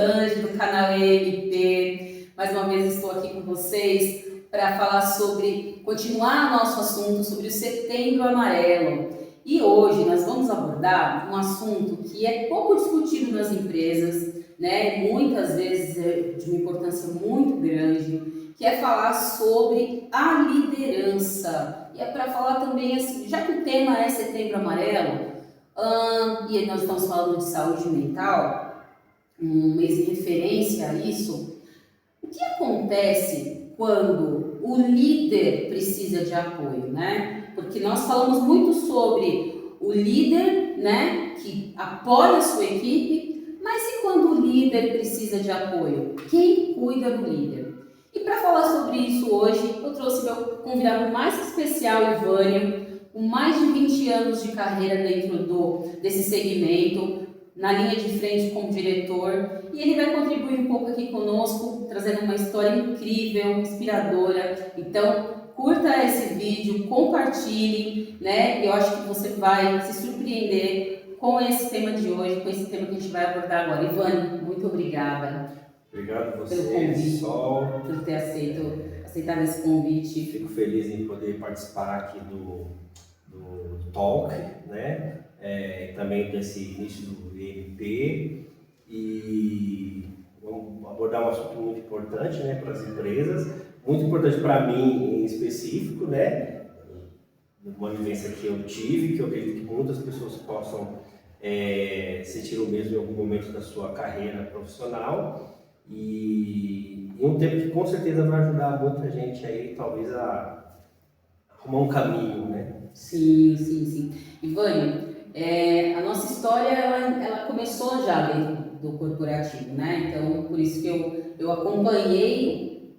Solange, do canal EMP. Mais uma vez estou aqui com vocês para falar sobre, continuar nosso assunto sobre o Setembro Amarelo. E hoje nós vamos abordar um assunto que é pouco discutido nas empresas, né? Muitas vezes é de uma importância muito grande, que é falar sobre a liderança. E é para falar também, assim, já que o tema é Setembro Amarelo, e nós estamos falando de saúde mental, um mês de referência a isso, o que acontece quando o líder precisa de apoio, né? Porque nós falamos muito sobre o líder, né, que apoia a sua equipe, mas e quando o líder precisa de apoio? Quem cuida do líder? E para falar sobre isso hoje, eu trouxe meu convidado mais especial, Ivânio, com mais de 20 anos de carreira dentro desse segmento, na linha de frente como diretor, e ele vai contribuir um pouco aqui conosco, trazendo uma história incrível, inspiradora. Então, curta esse vídeo, compartilhe, né? Eu acho que você vai se surpreender com esse tema de hoje, com esse tema que a gente vai abordar agora. Ivânio, muito obrigada. Obrigado a você, pelo convite, Sol, por ter aceitado esse convite. Fico feliz em poder participar aqui do Talk, né? Também desse início do EMP, e vamos abordar um assunto muito importante, né, para as empresas, muito importante para mim em específico, né? Uma vivência que eu tive, que eu acredito que muitas pessoas possam sentir o mesmo em algum momento da sua carreira profissional. E um tempo que com certeza vai ajudar muita gente aí, talvez, a arrumar um caminho, né? Sim. Ivânio, a nossa história, ela começou já dentro do corporativo, né? Então, por isso que eu acompanhei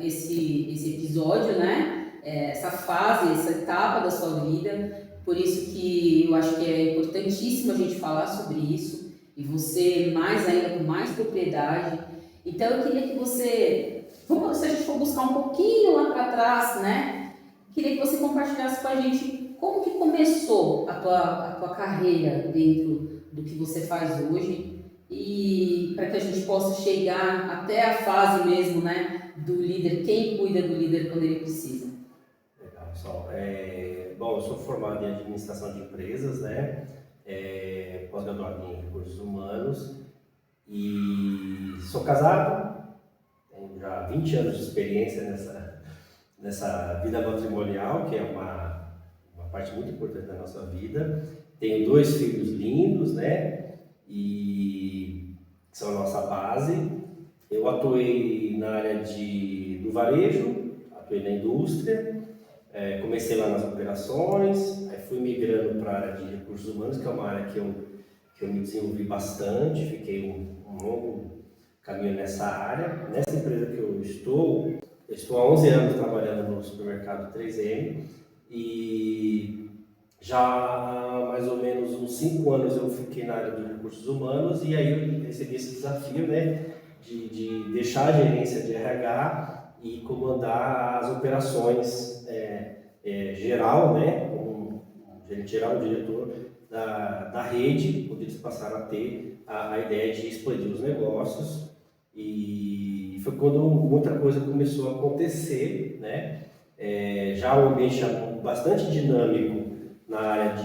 esse episódio, né? Essa fase, essa etapa da sua vida. Por isso que eu acho que é importantíssimo a gente falar sobre isso, e você mais ainda, com mais propriedade. Então eu queria que você, se a gente for buscar um pouquinho lá para trás, né? Queria que você compartilhasse com a gente como que começou a tua carreira dentro do que você faz hoje, e para que a gente possa chegar até a fase mesmo, né, do líder, quem cuida do líder quando ele precisa. Legal, pessoal. Bom, eu sou formado em administração de empresas, né? Pós-graduado em recursos humanos. E sou casado, tenho já 20 anos de experiência nessa vida matrimonial, que é uma parte muito importante da nossa vida. Tenho 2 filhos lindos, né? E são a nossa base. Eu atuei na área do varejo, atuei na indústria, comecei lá nas operações, aí fui migrando para a área de recursos humanos, que é uma área que eu me desenvolvi bastante, fiquei um longo caminho nessa área. Nessa empresa que eu estou há 11 anos trabalhando no supermercado 3M, e já há mais ou menos uns 5 anos eu fiquei na área de recursos humanos, e aí eu recebi esse desafio, né, de deixar a gerência de RH e comandar as operações geral, né, como gerente geral, diretor da rede, onde eles passaram a ter a ideia de expandir os negócios. E foi quando muita coisa começou a acontecer, né? Já o ambiente bastante dinâmico na área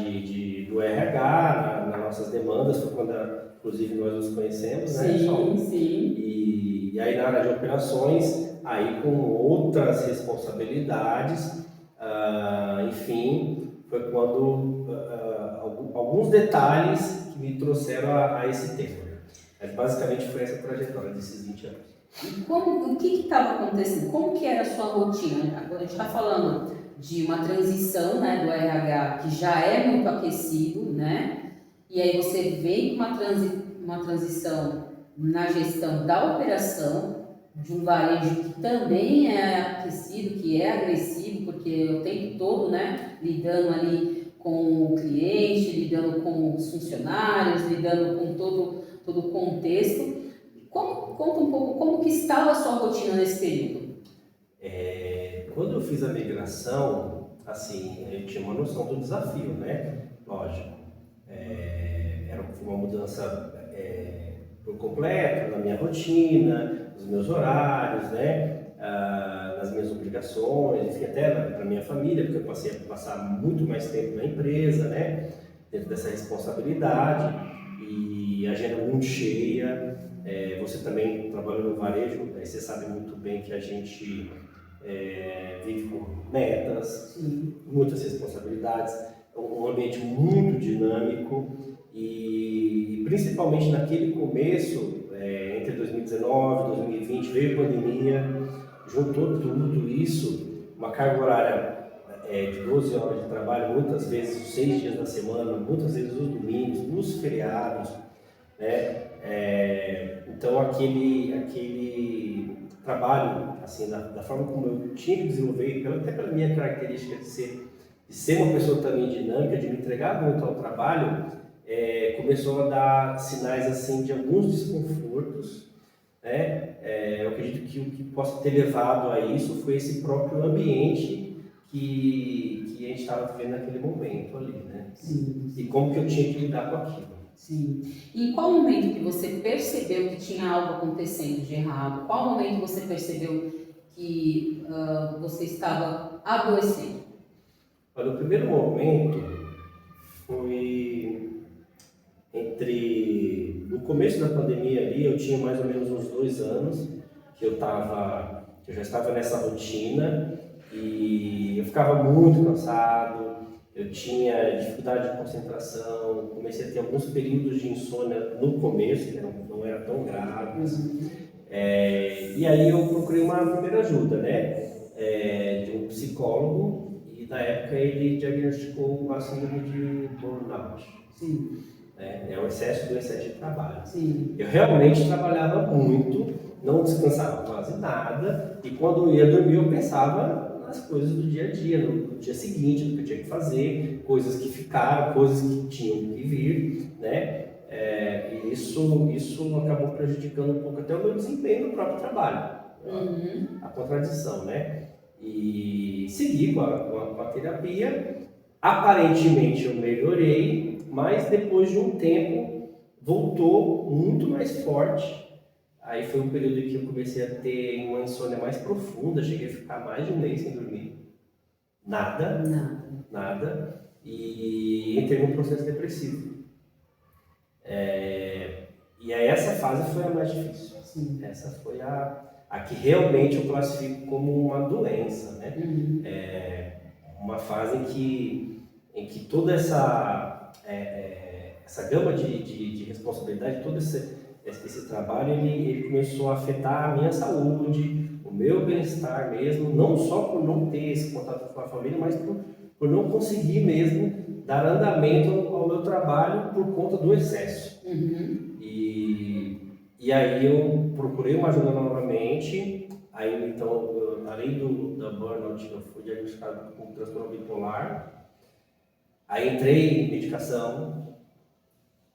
do RH, nas nossas demandas, foi quando, inclusive, nós nos conhecemos, né? Sim. E aí na área de operações, aí com outras responsabilidades, enfim, foi quando alguns detalhes que me trouxeram a esse tema. Mas basicamente foi essa trajetória desses 20 anos. E o que estava acontecendo? Como que era a sua rotina? Agora a gente está falando de uma transição, né, do RH, que já é muito aquecido, né? E aí você vem com uma transição na gestão da operação, de um varejo que também é aquecido, que é agressivo, porque o tempo todo, né, lidando ali com o cliente, lidando com os funcionários, lidando com todo o contexto. Conta um pouco como que estava a sua rotina nesse período. Quando eu fiz a migração, assim, eu tinha uma noção do desafio, né? Lógico. Foi uma mudança por completo na minha rotina, nos meus horários, né? Nas minhas obrigações, enfim, até para minha família, porque eu passei a passar muito mais tempo na empresa, né? Dentro dessa responsabilidade e agenda muito cheia. Você também trabalhou no varejo, aí você sabe muito bem que a gente vive com metas, Sim. muitas responsabilidades, um ambiente muito dinâmico e principalmente naquele começo, entre 2019 e 2020, veio a pandemia, juntou tudo isso, uma carga horária de 12 horas de trabalho, muitas vezes os 6 dias da semana, muitas vezes os domingos, nos feriados, né? Então aquele trabalho, assim, da forma como eu tinha que desenvolver, até pela minha característica de ser uma pessoa também dinâmica, de me entregar muito ao trabalho, começou a dar sinais assim de alguns desconfortos, né? Eu acredito que o que possa ter levado a isso foi esse próprio ambiente que a gente estava vivendo naquele momento ali, né? Sim. E como que eu tinha que lidar com aquilo. Sim. E em qual momento que você percebeu que tinha algo acontecendo de errado? Qual momento você percebeu que você estava adoecendo? Olha, o primeiro momento foi no começo da pandemia ali, eu tinha mais ou menos uns 2 anos que eu já estava nessa rotina e eu ficava muito cansado, eu tinha dificuldade de concentração, comecei a ter alguns períodos de insônia no começo, que não era tão grave. E aí eu procurei uma primeira ajuda, né, de um psicólogo, e na época ele diagnosticou a síndrome de burnout. Sim. É o excesso do excesso de trabalho. Sim. Eu realmente trabalhava muito, não descansava quase nada, e quando eu ia dormir eu pensava nas coisas do dia a dia, no dia seguinte, no que eu tinha que fazer, coisas que ficaram, coisas que tinham que vir, né? E isso acabou prejudicando um pouco até o meu desempenho no próprio trabalho, a contradição, né? E segui com a terapia, aparentemente eu melhorei, mas depois de um tempo voltou muito mais forte. Aí foi um período em que eu comecei a ter uma insônia mais profunda, cheguei a ficar mais de um mês sem dormir, nada, e entrei num processo depressivo. E aí essa fase foi a mais difícil. Sim. Essa foi a que realmente eu classifico como uma doença, né? Uma fase em que toda essa gama de responsabilidade, todo esse trabalho, ele começou a afetar a minha saúde, o meu bem-estar mesmo, não só por não ter esse contato com a família, mas por não conseguir mesmo dar andamento ao meu trabalho por conta do excesso. E aí eu procurei uma ajuda novamente, aí então, além da burnout, eu fui diagnosticado com transtorno bipolar, aí entrei em medicação,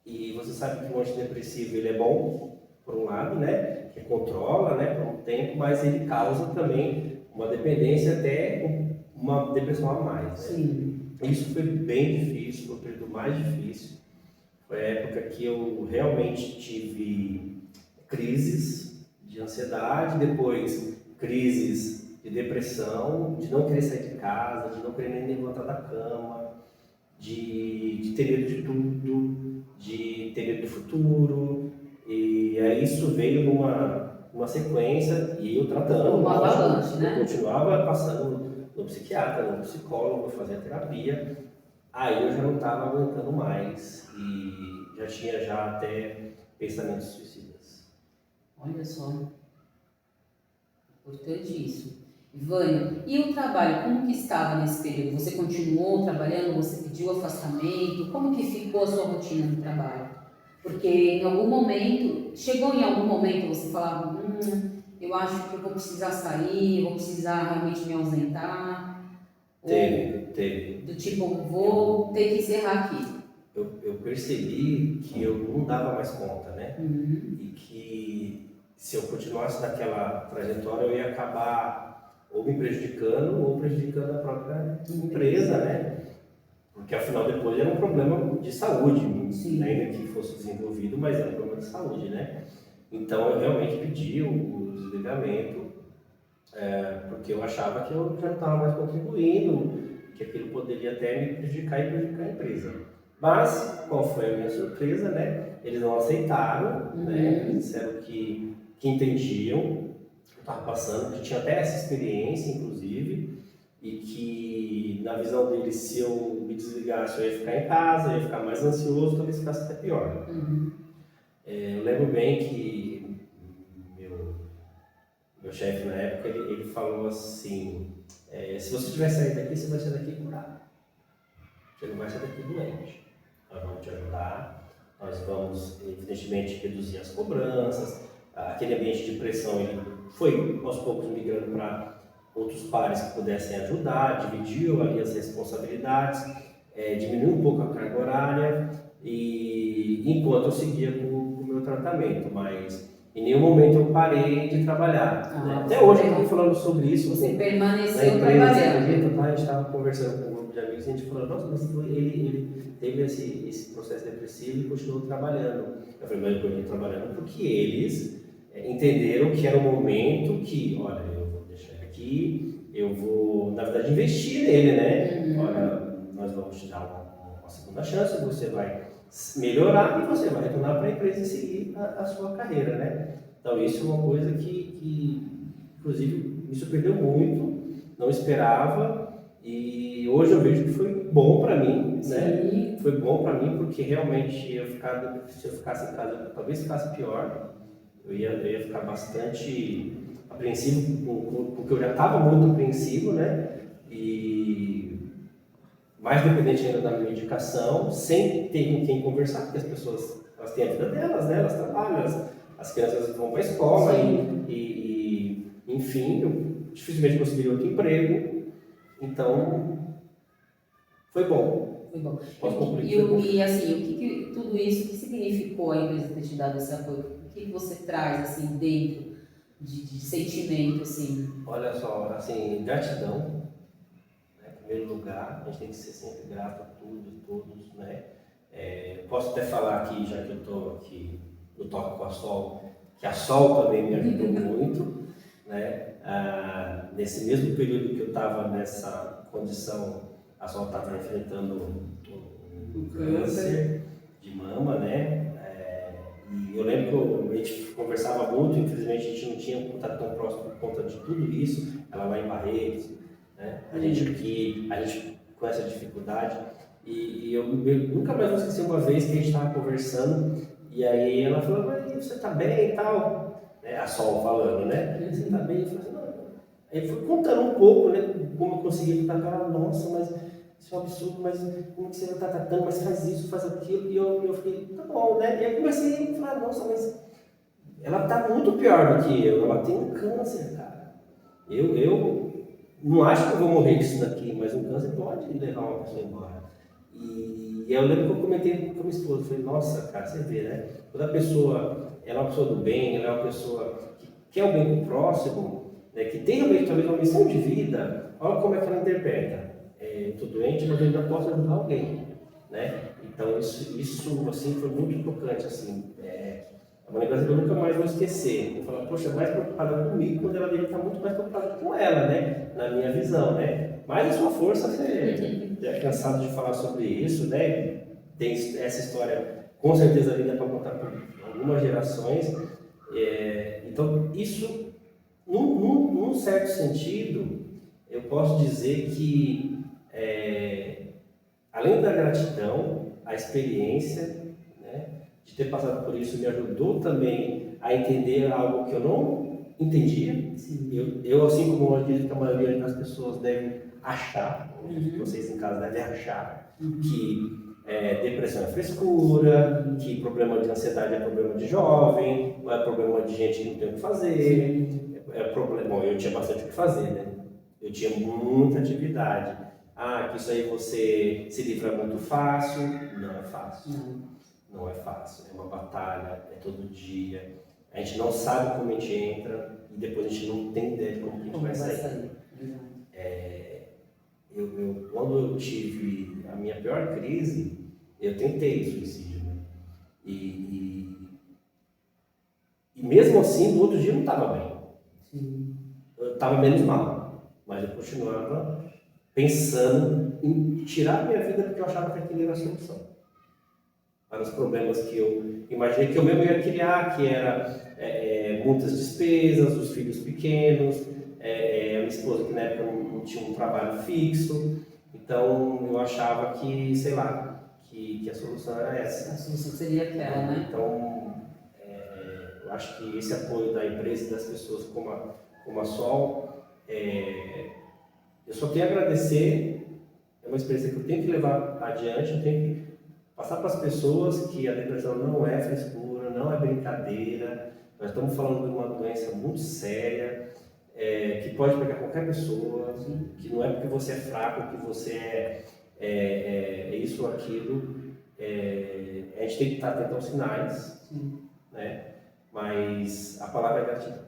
e você sabe que o antidepressivo ele é bom, por um lado, né, que controla, né, por um tempo, mas ele causa também uma dependência, até uma depressão a mais, né? Sim. Isso foi bem difícil, foi o período mais difícil, foi a época que eu realmente tive crises de ansiedade, depois crises de depressão, de não querer sair de casa, de não querer nem levantar da cama, de ter medo de tudo, de ter medo do futuro, e aí isso veio numa sequência, e eu tratando, Uma avalanche, né? eu continuava passando no psiquiatra, no psicólogo, fazia terapia, aí eu já não estava aguentando mais, e já tinha até pensamentos suicidas. Olha só, importante isso. Vânia, e o trabalho, como que estava nesse período? Você continuou trabalhando, você pediu afastamento? Como que ficou a sua rotina no trabalho? Porque em algum momento, chegou em algum momento você falava, eu acho que eu vou precisar sair, eu vou precisar realmente me ausentar? Teve. Do tipo, vou ter que encerrar aqui. Eu percebi que eu não dava mais conta, né? E que se eu continuasse naquela trajetória, eu ia acabar ou me prejudicando ou prejudicando a própria empresa, né? Porque afinal depois era um problema de saúde, ainda que fosse desenvolvido, mas era um problema de de saúde, né? Então eu realmente pedi o desligamento, porque eu achava que eu já não estava mais contribuindo, que aquilo poderia até me prejudicar e prejudicar a empresa. Mas, qual foi a minha surpresa, né? Eles não aceitaram, né? Eles disseram que entendiam o que eu estava passando, que tinha até essa experiência, inclusive, e que, na visão deles, se eu me desligasse, eu ia ficar em casa, eu ia ficar mais ansioso, talvez ficasse até pior. Eu lembro bem que meu chefe na época, ele falou assim, se você tiver saído daqui, você vai sair daqui curado. Você não vai sair daqui doente. Nós vamos te ajudar, nós vamos, evidentemente, reduzir as cobranças, aquele ambiente de pressão, ele foi, aos poucos, migrando para outros pares que pudessem ajudar, dividiu ali as responsabilidades, diminuiu um pouco a carga horária, e enquanto eu seguia com o meu tratamento, mas em nenhum momento eu parei de trabalhar. Né? Até hoje eu estou falando sobre isso. Você permaneceu trabalhando. A gente estava conversando com um grupo de amigos e a gente falou, nossa, mas ele teve esse processo depressivo e continuou trabalhando. Eu falei, mas eu continuei trabalhando porque eles entenderam que era o momento que, olha, eu vou deixar ele aqui, eu vou, na verdade, investir nele, né? Olha, nós vamos te dar uma segunda chance, você vai melhorar e você vai retornar para a empresa e seguir a sua carreira, né? Então isso é uma coisa que inclusive me surpreendeu muito, não esperava, e hoje eu vejo que foi bom para mim, né? Foi bom para mim porque realmente se eu ficasse em casa, talvez ficasse pior, eu ia ficar bastante apreensivo, porque eu já estava muito apreensivo, né? E mais dependente ainda da medicação, sem ter com quem conversar, porque as pessoas, elas têm a vida delas, né? Elas trabalham, as crianças vão para a escola enfim, eu dificilmente conseguiria outro emprego, então foi bom. Foi bom. Posso concluir? E assim, o que tudo isso, o que significou a empresa ter te dado esse apoio? O que você traz assim dentro de sentimento assim? Olha só, assim, gratidão. Em primeiro lugar, a gente tem que ser sempre grato a tudo e todos, né? Posso até falar aqui, já que eu estou aqui no Toque com a Sol, que a Sol também me ajudou muito, né? Nesse mesmo período que eu estava nessa condição, a Sol estava enfrentando um câncer de mama, né? E eu lembro que a gente conversava muito, infelizmente a gente não tinha contato tão próximo por conta de tudo isso, ela lá em Barretos, né? A gente aqui, com essa dificuldade, e eu nunca mais vou esquecer uma vez que a gente estava conversando, e aí ela falou, mas você está bem e tal? A Sol falando, né? Você está bem? Eu falei assim, não. Aí fui contando um pouco, né, como eu consegui ficar com ela, nossa, mas isso é um absurdo, mas como que você está tratando, mas faz isso, faz aquilo, e eu fiquei, tá bom, né? E aí comecei a falar, nossa, mas ela está muito pior do que eu, ela tem um câncer, cara. Eu não acho que eu vou morrer disso daqui, mas um câncer pode levar uma pessoa embora. E eu lembro que eu comentei com a minha esposa, falei, nossa, cara, você vê, né? Quando a pessoa, ela é uma pessoa do bem, ela é uma pessoa que quer o bem pro próximo, né, que tem realmente talvez uma missão de vida, olha como é que ela interpreta. Eu estou doente, mas eu ainda posso ajudar alguém, né? Então isso assim, foi muito tocante, assim. É uma lembrança que eu nunca mais vou esquecer. Eu falo, poxa, mais preocupada comigo, quando ela deve estar muito mais preocupada com ela, né? Na minha visão, né? Mas a sua força, você é cansado de falar sobre isso, né? Tem essa história, com certeza, ainda para contar por algumas gerações. Então, isso, num certo sentido, eu posso dizer que, além da gratidão, a experiência, né, de ter passado por isso me ajudou também a entender algo que eu não entendia. Eu assim como eu acredito que a maioria das pessoas devem achar, vocês em casa devem achar, que depressão é frescura, que problema de ansiedade é problema de jovem, ou é problema de gente que não tem o que fazer. Bom, eu tinha bastante o que fazer, né? Eu tinha muita atividade. Que isso aí você se livra muito fácil. Não é fácil. Não é fácil. É uma batalha, é todo dia. A gente não sabe como a gente entra e depois a gente não tem ideia de como a gente vai sair. Quando eu tive a minha pior crise, eu tentei suicídio, né? E estava bem. Sim. Eu estava menos mal, mas eu continuava pensando em tirar a minha vida porque eu achava que aquilo era a solução para os problemas que eu imaginei que eu mesmo ia criar, que era muitas despesas, os filhos pequenos, a minha esposa que na época não tinha um trabalho fixo, então eu achava que, sei lá, que a solução era essa. A solução seria aquela, né? Então, eu acho que esse apoio da empresa e das pessoas como a Sol, eu só tenho a agradecer, é uma experiência que eu tenho que levar adiante, eu tenho que passar para as pessoas que a depressão não é frescura, não é brincadeira, nós estamos falando de uma doença muito séria, que pode pegar qualquer pessoa, que não é porque você é fraco, que você é isso ou aquilo, a gente tem que estar atento aos sinais, né? Mas a palavra é gratidão.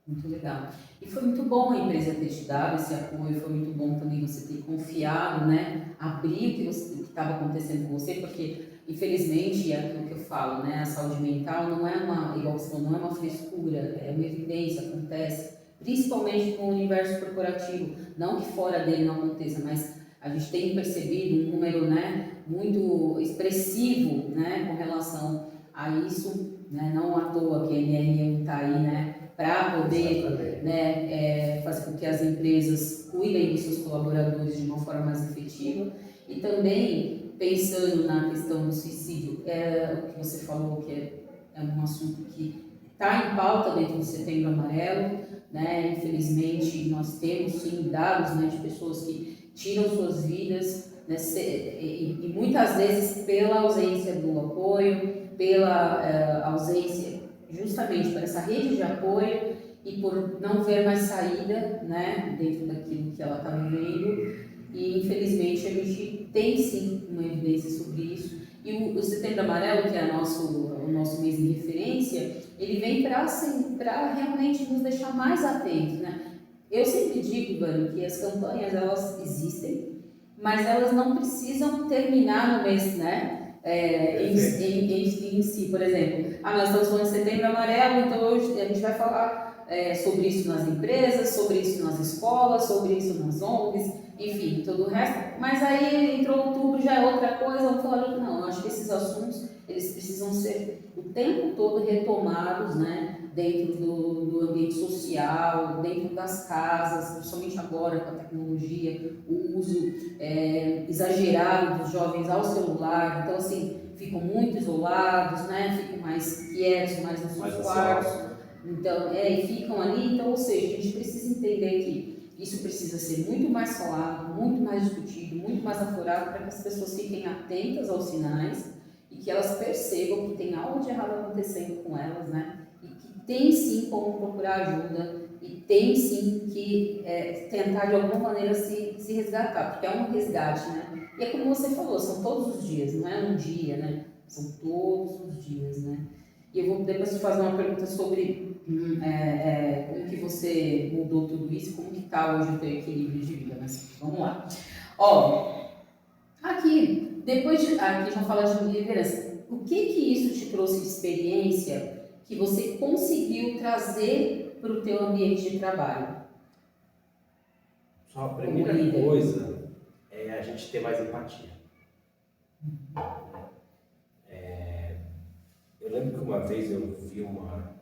Muito legal. E foi muito bom a empresa ter te dado esse apoio, foi muito bom também você ter confiado, né? Abrir o que estava acontecendo com você, porque infelizmente é aquilo que eu falo, né? A saúde mental não é uma, igual você falou, não é uma frescura, é uma evidência, acontece, principalmente no universo corporativo, não que fora dele não aconteça, mas a gente tem percebido um número, né, muito expressivo, né, com relação a isso, né? Não à toa que a NR1 está aí, né, para poder, né, fazer com que as empresas cuidem de seus colaboradores de uma forma mais efetiva. E também, pensando na questão do suicídio, o que você falou que é um assunto que está em pauta dentro do Setembro Amarelo, né? Infelizmente, nós temos sim dados, né, de pessoas que tiram suas vidas, né, e muitas vezes pela ausência do apoio, pela ausência justamente por essa rede de apoio e por não ver mais saída, né, dentro daquilo que ela está vivendo. E infelizmente a gente tem sim uma evidência sobre isso. E o Setembro Amarelo, que é o nosso mês de referência, ele vem para realmente nos deixar mais atentos, né? Eu sempre digo, Vani, que as campanhas elas existem, mas elas não precisam terminar no mês, né? Em si, por exemplo, nós estamos falando de Setembro Amarelo, então hoje a gente vai falar sobre isso nas empresas, sobre isso nas escolas, sobre isso nas ONGs, enfim, todo o resto. Mas aí entrou outubro, já é outra coisa, vamos falar de não, eu acho que esses assuntos eles precisam ser o tempo todo retomados, né? Dentro do ambiente social, dentro das casas, principalmente agora com a tecnologia, o uso exagerado dos jovens ao celular, então assim, ficam muito isolados, né? Ficam mais quietos, mais nos seus quartos, então, e ficam ali, então, ou seja, a gente precisa entender que isso precisa ser muito mais falado, muito mais discutido, muito mais aflorado para que as pessoas fiquem atentas aos sinais e que elas percebam que tem algo de errado acontecendo com elas, né? E que tem sim como procurar ajuda e tem sim que tentar de alguma maneira se resgatar, porque é um resgate, né? E é como você falou, são todos os dias, não é um dia, né? São todos os dias, né? E eu vou depois te fazer uma pergunta sobre como que você mudou tudo isso, como que está hoje o teu equilíbrio de vida, mas vamos lá. Ó, aqui, aqui já fala de liderança, o que isso te trouxe de experiência que você conseguiu trazer para o teu ambiente de trabalho? Só a primeira coisa é a gente ter mais empatia. Eu lembro que uma vez eu vi uma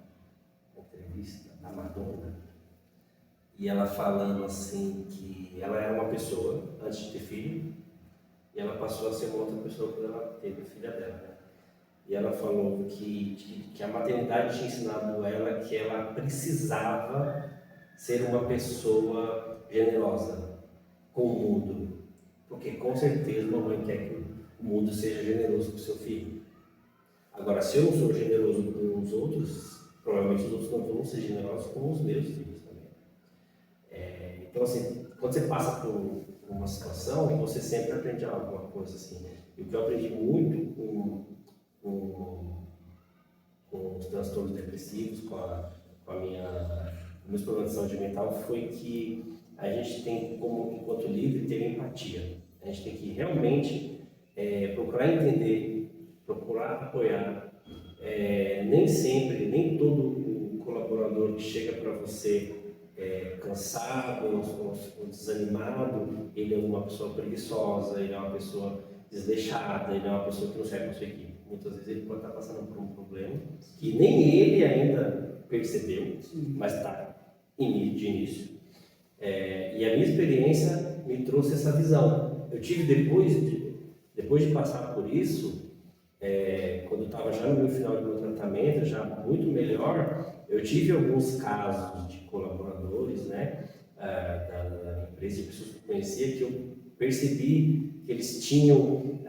entrevista da Madonna e ela falando assim que ela era uma pessoa antes de ter filho e ela passou a ser uma outra pessoa quando ela teve a filha dela, né? E ela falou que a maternidade tinha ensinado ela que ela precisava ser uma pessoa generosa com o mundo, porque com certeza a mamãe quer que o mundo seja generoso com o seu filho. Agora, se eu não sou generoso com os outros, provavelmente os outros não vão ser generosos com os meus filhos também. Então, assim, quando você passa por uma situação, você sempre aprende alguma coisa assim. E o que eu aprendi muito com os transtornos depressivos, com meus problemas de saúde mental, foi que a gente tem, como enquanto líder, ter empatia. A gente tem que realmente procurar entender, procurar apoiar. Nem sempre, nem todo o colaborador colaborador que chega para você cansado ou desanimado, ele é uma pessoa preguiçosa, ele é uma pessoa desleixada, ele é uma pessoa que não serve para a sua equipe. Muitas vezes ele pode estar passando por um problema que nem ele ainda percebeu, mas está de início. E a minha experiência me trouxe essa visão. Eu tive depois de passar por isso, quando eu estava já no final do meu tratamento, já muito melhor, eu tive alguns casos de colaboradores, né, da empresa, de pessoas que eu conhecia, que eu percebi que eles tinham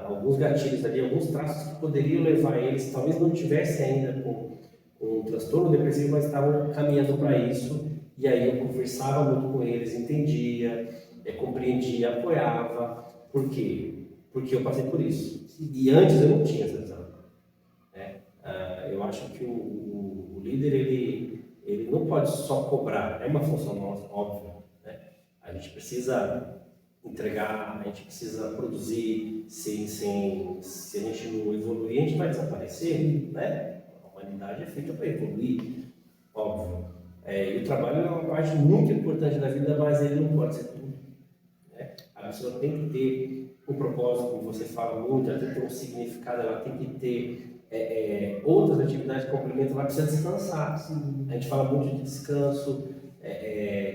alguns gatilhos ali, alguns traços que poderiam levar eles, talvez não tivessem ainda com um transtorno depressivo, mas estavam caminhando para isso. E aí eu conversava muito com eles, entendia, compreendia, apoiava. Por quê? Porque eu passei por isso. E antes eu não tinha essa visão. Eu acho que o líder, ele não pode só cobrar. É uma função nossa, óbvio. Né? A gente precisa entregar, a gente precisa produzir. Se a gente não evoluir, a gente vai desaparecer. Né? A humanidade é feita para evoluir, óbvio. E o trabalho é uma parte muito importante da vida, mas ele não pode ser tudo. Né? A pessoa tem que ter um propósito, como você fala muito, ela tem que ter um significado, ela tem que ter outras atividades que complementam, ela precisa descansar. Sim. A gente fala muito de descanso,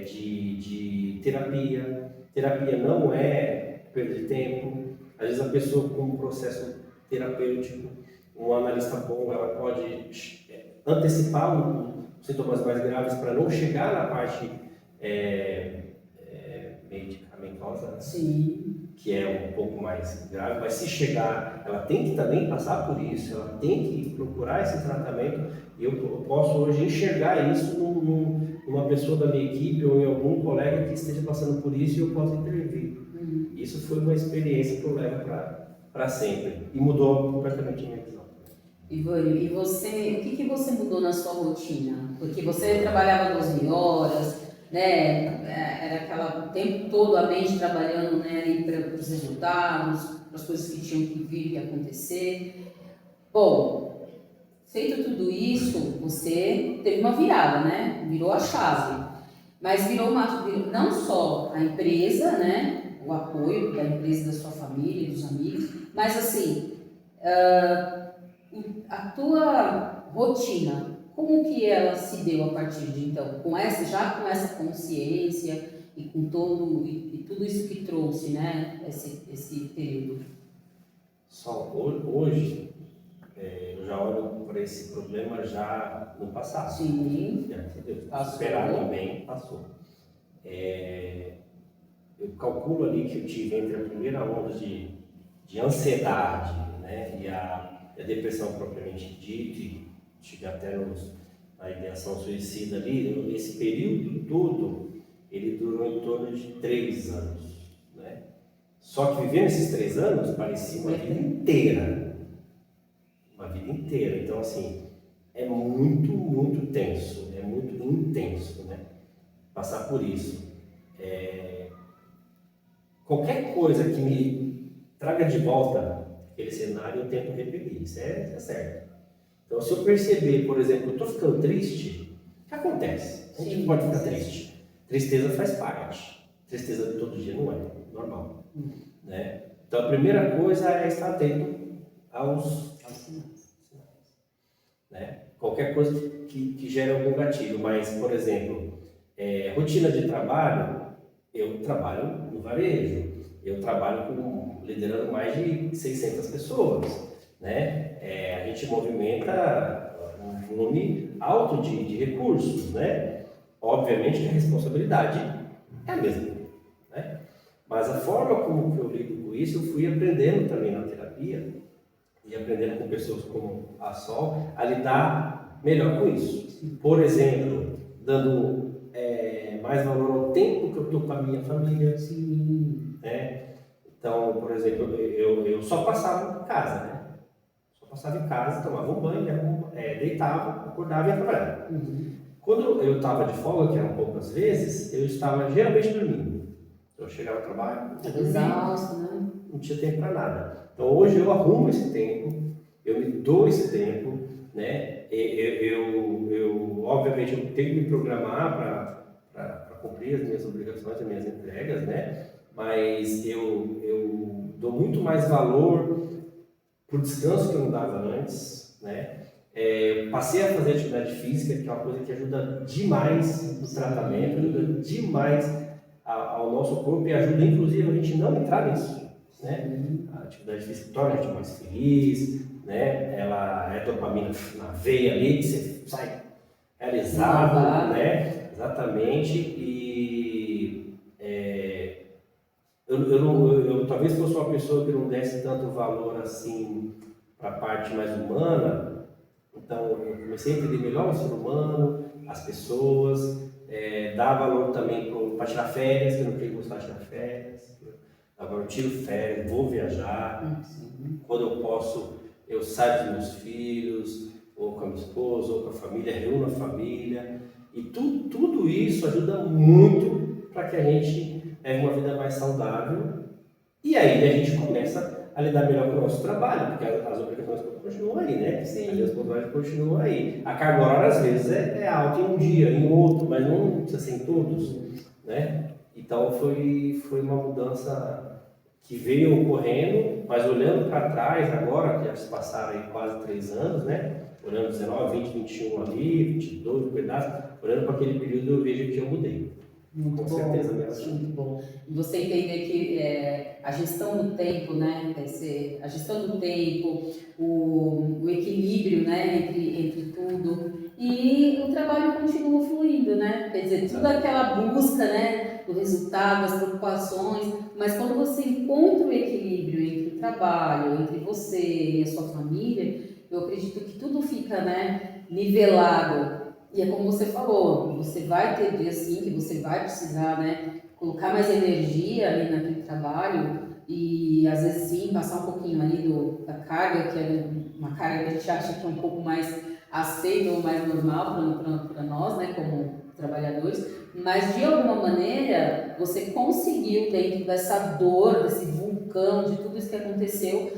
de terapia. Terapia não é perda de tempo. Às vezes a pessoa com um processo terapêutico, um analista bom, ela pode antecipar sintomas mais graves para não chegar na parte medicamentosa, né? Sim. Que é um pouco mais grave, mas se chegar, ela tem que também passar por isso, ela tem que procurar esse tratamento, e eu posso hoje enxergar isso numa pessoa da minha equipe ou em algum colega que esteja passando por isso e eu posso intervir. Isso foi uma experiência que eu levo para sempre e mudou completamente a minha visão. Ivânio, e você, o que você mudou na sua rotina? Porque você trabalhava 12 horas, né? Era o tempo todo a mente trabalhando, né, ali para os resultados, para as coisas que tinham que vir e acontecer. Bom, feito tudo isso, você teve uma virada, né? Virou a chave. Mas virou não só a empresa, né? O apoio da empresa, da sua família, dos amigos, mas assim, a tua rotina, como que ela se deu a partir de então? Já com essa consciência e com tudo isso que trouxe, né? Esse período. Hoje, eu já olho para esse problema já no passado. Sim. Esperar também passou. Eu calculo ali que eu tive entre a primeira onda de ansiedade, né, e a depressão propriamente dita, e tive até na ideação suicida ali, esse período todo, ele durou em torno de 3 anos. Né? Só que vivendo esses 3 anos parecia uma vida inteira. Uma vida inteira. Então, assim, é muito, muito tenso, é muito intenso, né? Passar por isso. Qualquer coisa que me traga de volta aquele cenário, eu tento repelir, isso é certo. Então, se eu perceber, por exemplo, eu estou ficando triste, o que acontece? A gente pode ficar triste. Tristeza faz parte. Tristeza de todo dia não é normal. Né? Então, a primeira coisa é estar atento aos sinais. Né? Qualquer coisa que gere algum gatilho, mas, por exemplo, rotina de trabalho, eu trabalho no varejo, eu trabalho liderando mais de 600 pessoas, né? A gente movimenta um volume alto de recursos, né? Obviamente que a responsabilidade é a mesma, né? Mas a forma como eu lido com isso, eu fui aprendendo também na terapia e aprendendo com pessoas como a Sol a lidar melhor com isso. Por exemplo, dando mais valor ao tempo que eu estou com a minha família. Sim. Né? Então, por exemplo, eu só passava em casa, né? Só passava em casa, tomava um banho, deitava, acordava e ia trabalhar. Quando eu estava de folga, que eram poucas vezes, eu estava geralmente dormindo. Eu chegava ao trabalho, exausto, né? Não tinha tempo para nada. Então hoje eu arrumo esse tempo, eu me dou esse tempo, né? Obviamente, eu tenho que me programar para cumprir as minhas obrigações, as minhas entregas, né? Mas eu dou muito mais valor para o descanso que eu não dava antes, né? Passei a fazer atividade física, que é uma coisa que ajuda demais no tratamento, ajuda demais ao nosso corpo e ajuda inclusive a gente não entrar nisso, né? A atividade física torna a gente mais feliz, né? Ela é dopamina na veia ali, que você sai realizado, né? Exatamente. E eu talvez fosse uma pessoa que não desse tanto valor assim para a parte mais humana, então eu comecei a entender melhor o ser humano, as pessoas, dar valor também para tirar férias, que eu não queria gostar de tirar férias. Agora eu tiro férias, vou viajar, quando eu posso eu saio com meus filhos, ou com a minha esposa, ou com a família, reúno a família, e tudo isso ajuda muito para que a gente tenha uma vida mais saudável, e aí a gente começa a lidar melhor com o nosso trabalho, porque as obrigações continuam aí, né? Sim. As responsabilidades continuam aí. A carga horária às vezes é alta em um dia, em outro, mas não precisa ser em todos, né? Então foi uma mudança que veio ocorrendo, mas olhando para trás agora, que já se passaram aí quase 3 anos, né? Olhando 19, 20, 21 ali, 22, um pedaço, olhando para aquele período eu vejo que eu mudei. Muito Com bom, certeza mesmo. muito bom. E você entender que a gestão do tempo, né? A gestão do tempo, o equilíbrio, né? Entre tudo. E o trabalho continua fluindo, né? Quer dizer, toda aquela busca, né? Do resultado, das preocupações, mas quando você encontra o equilíbrio entre o trabalho, entre você e a sua família, eu acredito que tudo fica, né? Nivelado. E é como você falou, você vai ter dias sim que você vai precisar, né, colocar mais energia ali naquele trabalho e às vezes sim passar um pouquinho ali da carga, que é uma carga que a gente acha que é um pouco mais aceita ou mais normal para nós, né, como trabalhadores, mas de alguma maneira você conseguiu dentro dessa dor, desse vulcão, de tudo isso que aconteceu,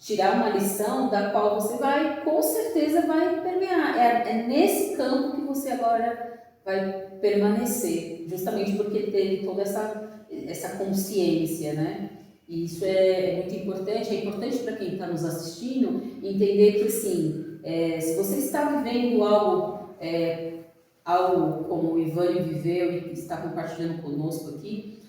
tirar uma lição da qual você vai, com certeza, vai permear. É nesse campo que você agora vai permanecer, justamente porque teve toda essa consciência, né? E isso é muito importante. É importante para quem está nos assistindo entender que, assim, se você está vivendo algo como o Ivânio viveu e está compartilhando conosco aqui,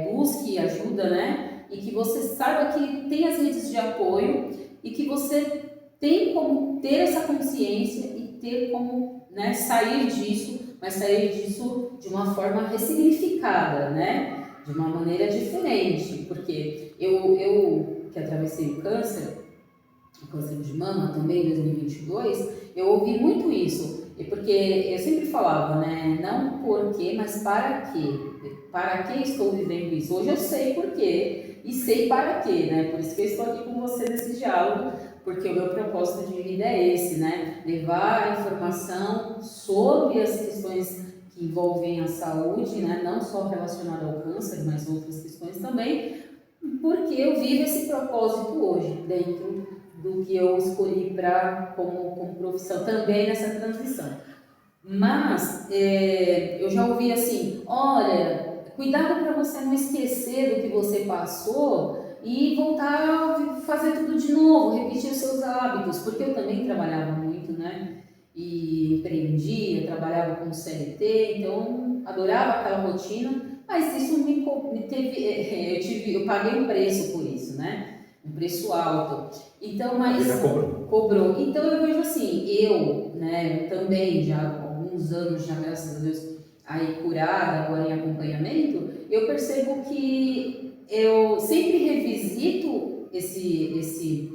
busque ajuda, né? E que você saiba que tem as redes de apoio e que você tem como ter essa consciência e ter como, né, sair disso, mas sair disso de uma forma ressignificada, né? De uma maneira diferente, porque eu que atravessei o câncer de mama também em 2022, eu ouvi muito isso, porque eu sempre falava, né, não por quê, mas para quê? Para que estou vivendo isso? Hoje eu sei por quê e sei para quê, né? Por isso que eu estou aqui com você nesse diálogo, porque o meu propósito de vida é esse, né? Levar a informação sobre as questões que envolvem a saúde, né? Não só relacionada ao câncer, mas outras questões também, porque eu vivo esse propósito hoje, dentro do que eu escolhi como profissão, também nessa transição. Mas eu já ouvi assim, olha, cuidado para você não esquecer do que você passou e voltar a fazer tudo de novo, repetir os seus hábitos, porque eu também trabalhava muito, né? E empreendia, trabalhava com CLT, então adorava aquela rotina, mas isso eu paguei um preço por isso, né? Um preço alto. Então, mas cobrou. Então eu vejo assim, né, também já há alguns anos, já graças a Deus, aí curada, agora em acompanhamento, eu percebo que eu sempre revisito esse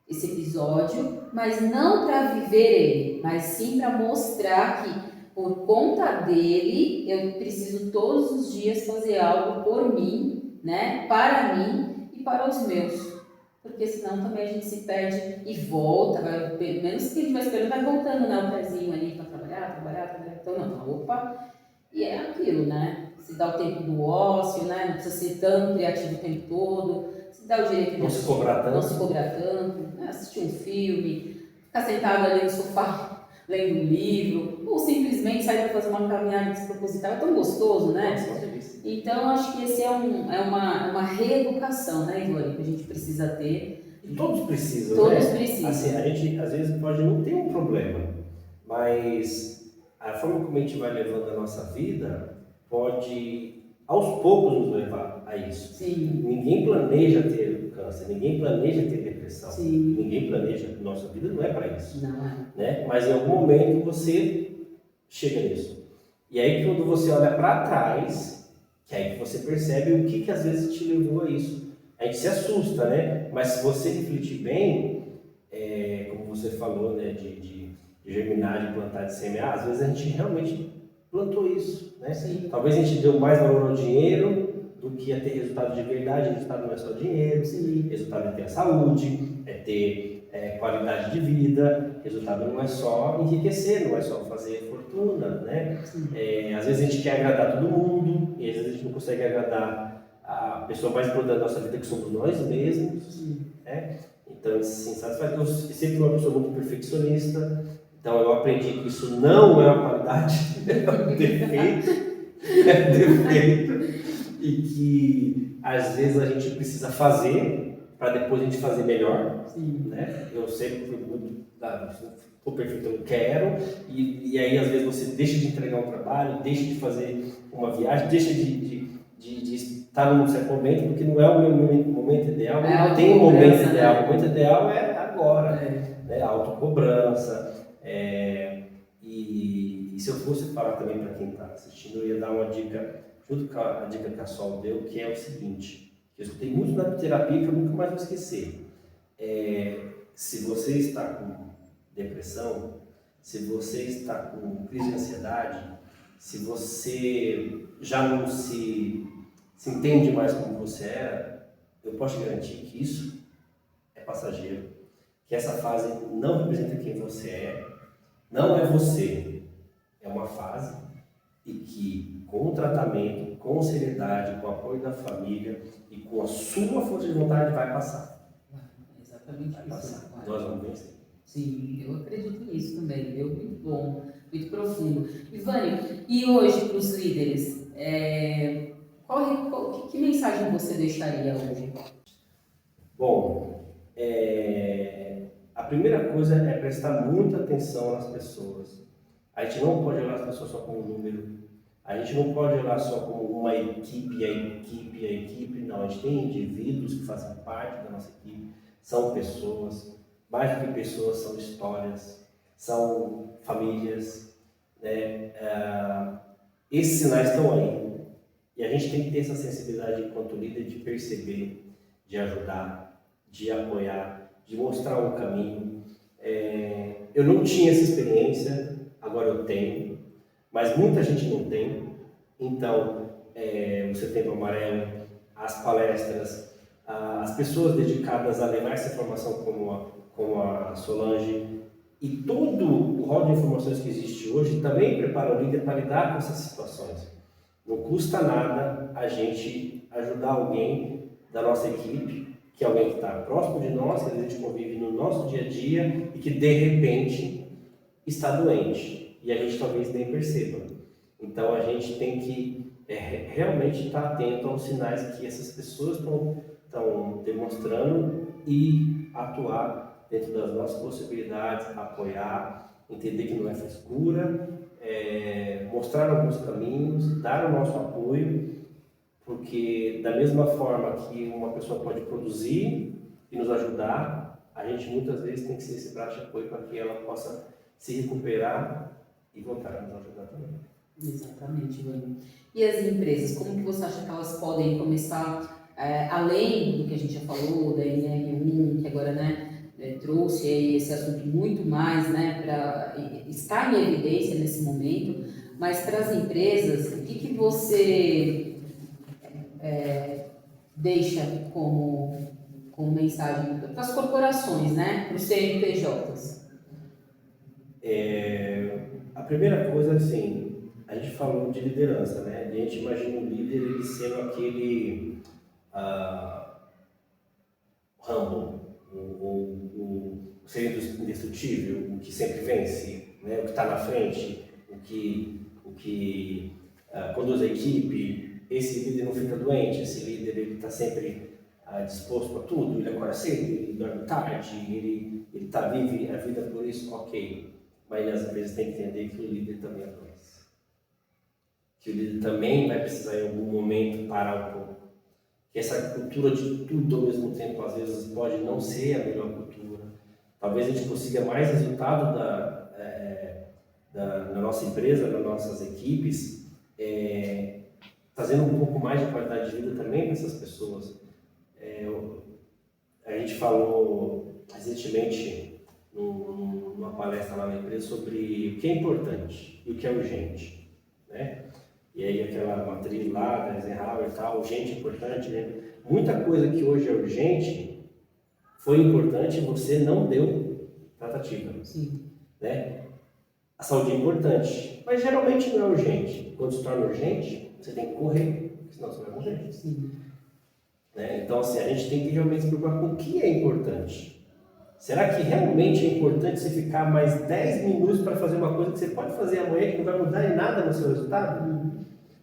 episódio, mas não para viver ele, mas sim para mostrar que por conta dele eu preciso todos os dias fazer algo por mim, né, para mim e para os meus. Porque senão também a gente se perde e volta, menos que a gente vai esperando, vai voltando, né, o pezinho ali para trabalhar. Então não, opa, e é aquilo, né? Se dá o tempo do ócio, né? Não precisa ser tão criativo o tempo todo, se dá o direito de não se cobrar tanto, né? Assistir um filme, ficar sentado ali no sofá, lendo um livro, ou simplesmente sair para fazer uma caminhada desproposital. É tão gostoso, né? Nossa, uma delícia. Então, acho que esse é uma reeducação, né, Ivone, que a gente precisa ter. E todos precisam, Todos né? precisam. Assim, a gente às vezes pode não ter um problema, mas a forma como a gente vai levando a nossa vida pode, aos poucos, nos levar a isso. Sim. Ninguém planeja ter câncer, ninguém planeja ter depressão, Sim. ninguém planeja. Nossa vida não é para isso, Não é. né? Mas em algum momento você chega nisso. E aí quando você olha para trás, que é aí que você percebe o que às vezes te levou a isso. A gente se assusta, né? Mas se você refletir bem, como você falou, né, de germinar, de plantar, de semear, às vezes a gente realmente plantou isso, né? Sim. Talvez a gente deu mais valor ao dinheiro do que a ter resultado de verdade. Resultado não é só dinheiro, Sim. resultado é ter a saúde, é ter qualidade de vida, resultado não é só enriquecer, não é só fazer fortuna, né? Às vezes a gente quer agradar todo mundo e às vezes a gente não consegue agradar a pessoa mais importante da nossa vida, que somos nós mesmos, né? Então, assim, satisfaz. Eu sempre fui uma pessoa muito perfeccionista, então eu aprendi que isso não é uma qualidade, é um defeito, e que às vezes a gente precisa fazer para depois a gente fazer melhor, né? Eu sempre fui muito, estou perfeito, eu quero, e aí às vezes você deixa de entregar um trabalho, deixa de fazer uma viagem, deixa de estar num certo momento, porque não é o meu momento ideal, não tem um momento ideal, o momento ideal é agora, né? A autocobrança, e se eu fosse falar também para quem está assistindo, eu ia dar uma dica, junto com a dica que a Sol deu, que é o seguinte, que eu escutei muito na terapia que eu nunca mais vou esquecer. Se você está com depressão, se você está com crise de ansiedade, se você já não se entende mais como você era, eu posso te garantir que isso é passageiro, que essa fase não representa quem você é, não é você, é uma fase, e que com o tratamento, com seriedade, com o apoio da família e com a sua força de vontade vai passar. Exatamente vai isso. Passar. Nós vamos vencer. Sim, eu acredito nisso também, viu? Muito bom, muito profundo. Ivane, e hoje para os líderes, que mensagem você deixaria hoje? Bom, a primeira coisa é prestar muita atenção nas pessoas. A gente não pode olhar as pessoas só como um número. A gente não pode olhar só como uma equipe, a equipe. Não, a gente tem indivíduos que fazem parte da nossa equipe, são pessoas. Mais do que pessoas, são histórias, são famílias, né? Esses sinais estão aí. E a gente tem que ter essa sensibilidade enquanto líder de perceber, de ajudar, de apoiar, de mostrar um caminho. Eu não tinha essa experiência, agora eu tenho, mas muita gente não tem. Então, o Setembro Amarelo, as palestras, as pessoas dedicadas a levar essa informação como a Solange, e todo o rol de informações que existe hoje também prepara o líder para lidar com essas situações. Não custa nada a gente ajudar alguém da nossa equipe, que é alguém que está próximo de nós, que a gente convive no nosso dia a dia e que de repente está doente e a gente talvez nem perceba. Então a gente tem que realmente estar atento aos sinais que essas pessoas estão demonstrando e atuar dentro das nossas possibilidades, apoiar, entender que não é frescura, mostrar alguns caminhos, dar o nosso apoio, porque da mesma forma que uma pessoa pode produzir e nos ajudar, a gente muitas vezes tem que ser esse braço de apoio para que ela possa se recuperar e voltar a nos ajudar também. Exatamente, Ivane. E as empresas, como que você acha que elas podem começar, além do que a gente já falou, da NR1, que agora, né, trouxe aí esse assunto muito mais, né, para estar em evidência nesse momento, mas para as empresas, o que você deixa como mensagem para as corporações, né, para os CNPJs? A primeira coisa, assim, a gente falou de liderança, né? E a gente imagina um líder ele sendo aquele humble, o ser indestrutível, o que sempre vence, né? O que está na frente, o que conduz a equipe. Esse líder não fica doente, esse líder ele está sempre disposto a tudo, ele acorda cedo, ele dorme tarde, ele vive a vida por isso, ok. Mas as empresas têm que entender que o líder também adoece. Que o líder também vai precisar em algum momento parar um pouco. Que essa cultura de tudo ao mesmo tempo, às vezes, pode não ser a melhor cultura. Talvez a gente consiga mais resultado na nossa empresa, nas nossas equipes, trazendo um pouco mais de qualidade de vida também para essas pessoas. A gente falou recentemente numa palestra lá na empresa sobre o que é importante e o que é urgente, né? E aí aquela matriz lá da Eisenhower e tal, urgente, importante, né? Muita coisa que hoje é urgente foi importante e você não deu tratativa. Sim. Né? A saúde é importante, mas geralmente não é urgente. Quando se torna urgente, você tem que correr, senão você vai morrer. Sim. Né? Então, assim, a gente tem que realmente se preocupar com o que é importante. Será que realmente é importante você ficar mais 10 minutos para fazer uma coisa que você pode fazer amanhã que não vai mudar em nada no seu resultado?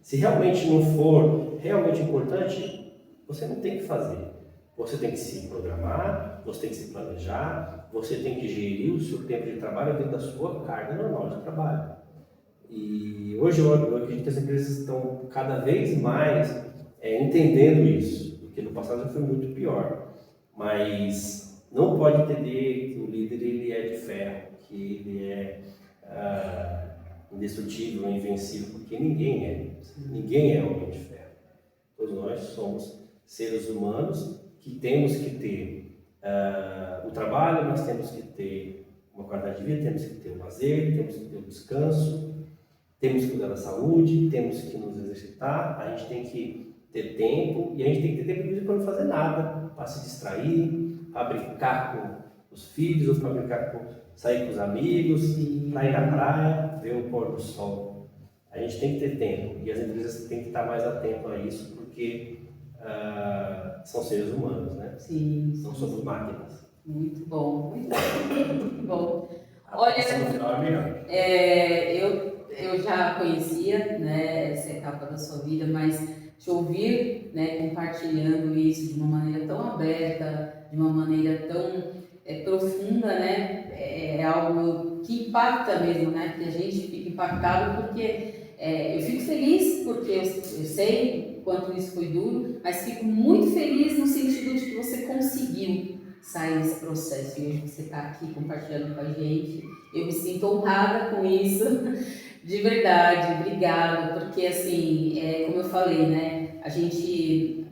Se realmente não for realmente importante, você não tem que fazer. Você tem que se programar, você tem que se planejar, você tem que gerir o seu tempo de trabalho dentro da sua carga normal de trabalho. E hoje eu acredito que as empresas estão cada vez mais entendendo isso, porque no passado já foi muito pior. Mas não pode entender que o líder ele é de ferro, que ele é indestrutível, invencível, porque ninguém é. Ninguém é homem de ferro. Todos nós somos seres humanos que temos que ter o trabalho, nós temos que ter uma qualidade de vida, temos que ter o lazer, temos que ter o descanso, temos que cuidar da saúde, temos que nos exercitar, a gente tem que ter tempo e a gente tem que ter tempo para não fazer nada, para se distrair, para brincar com os filhos, ou para brincar sair com os amigos, para ir na praia, ver o pôr do sol. A gente tem que ter tempo e as empresas têm que estar mais atentas a isso, porque são seres humanos, né? Sim. Não somos máquinas. Muito bom, muito bom, muito bom. Olha, eu já conhecia, né, essa etapa da sua vida, mas te ouvir, né, compartilhando isso de uma maneira tão aberta, de uma maneira tão profunda, né, é algo que impacta mesmo, né, que a gente fica impactado porque eu fico feliz porque eu sei o quanto isso foi duro, mas fico muito feliz no sentido de que você conseguiu sair desse processo e hoje você está aqui compartilhando com a gente. Eu me sinto honrada com isso, de verdade, obrigada, porque assim, como eu falei, né,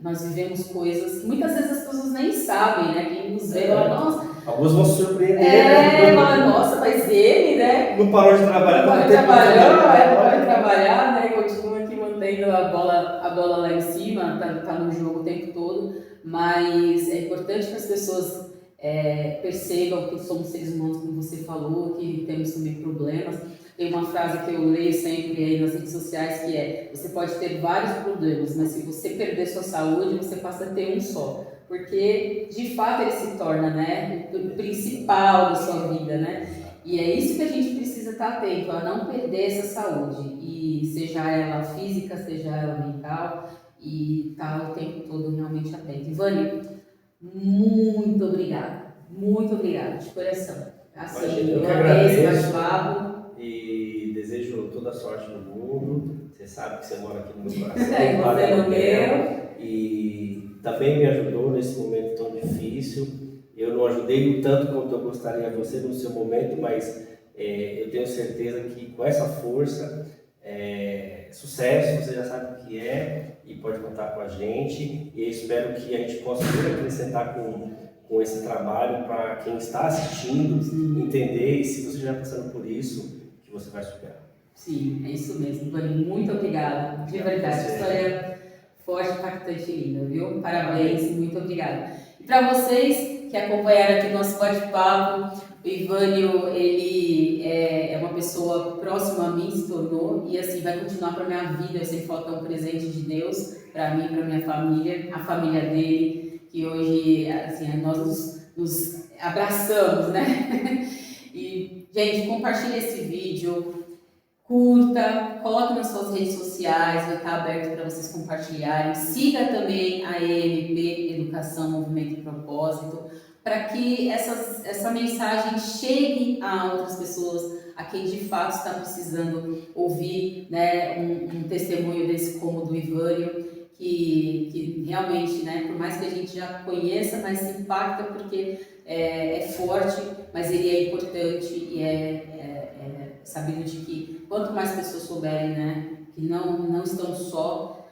nós vivemos coisas que muitas vezes as pessoas nem sabem, né, quem nos vê fala, nossa... Alguns vão se surpreender, né? Fala, nossa, mas ele, né? Não parou de trabalhar, não parou de trabalhar, né, continua aqui mantendo a bola lá em cima, tá no jogo o tempo todo, mas é importante que as pessoas percebam que somos seres humanos, como você falou, que temos também problemas. Tem uma frase que eu leio sempre aí nas redes sociais que é: você pode ter vários problemas, mas se você perder sua saúde, você passa a ter um só. Porque, de fato, ele se torna, né, o principal da sua vida, né? E é isso que a gente precisa estar atento, a não perder essa saúde. E seja ela física, seja ela mental, e estar o tempo todo realmente atento. Ivani, muito obrigada, de coração. Assim, eu amei esse bate-papo. E desejo toda a sorte do mundo. Você sabe que você mora aqui no meu coração. E você no meu. E também me ajudou nesse momento tão difícil. Eu não ajudei tanto quanto eu gostaria você no seu momento, mas eu tenho certeza que com essa força, sucesso, você já sabe o que é e pode contar com a gente. E eu espero que a gente possa acrescentar com esse trabalho para quem está assistindo entender, e se você já está passando por isso, que você vai superar. Sim, é isso mesmo. Ivani, muito obrigada. De verdade, história forte, impactante e linda, viu? Parabéns, muito obrigada. Para vocês que acompanharam aqui o nosso bate-papo, o Ivânio, ele é uma pessoa próxima a mim, se tornou, e assim vai continuar para minha vida. Eu sempre falo que é um presente de Deus para mim, para minha família, a família dele, que hoje assim, nós nos abraçamos, né? E, gente, compartilhe esse vídeo, curta, coloque nas suas redes sociais, vai estar aberto para vocês compartilharem. Siga também a EMP, Educação, Movimento e Propósito, para que essa mensagem chegue a outras pessoas, a quem de fato está precisando ouvir, né, um testemunho desse como do Ivânio, que realmente, né, por mais que a gente já conheça, mas se impacta porque é forte, mas ele é importante e sabendo de que quanto mais pessoas souberem, né, que não estão só,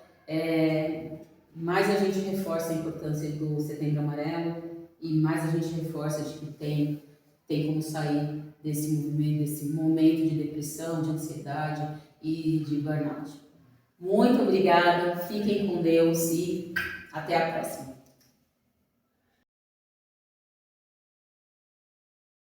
mais a gente reforça a importância do Setembro Amarelo e mais a gente reforça de que tem como sair desse movimento, desse momento de depressão, de ansiedade e de burnout. Muito obrigada, fiquem com Deus e até a próxima.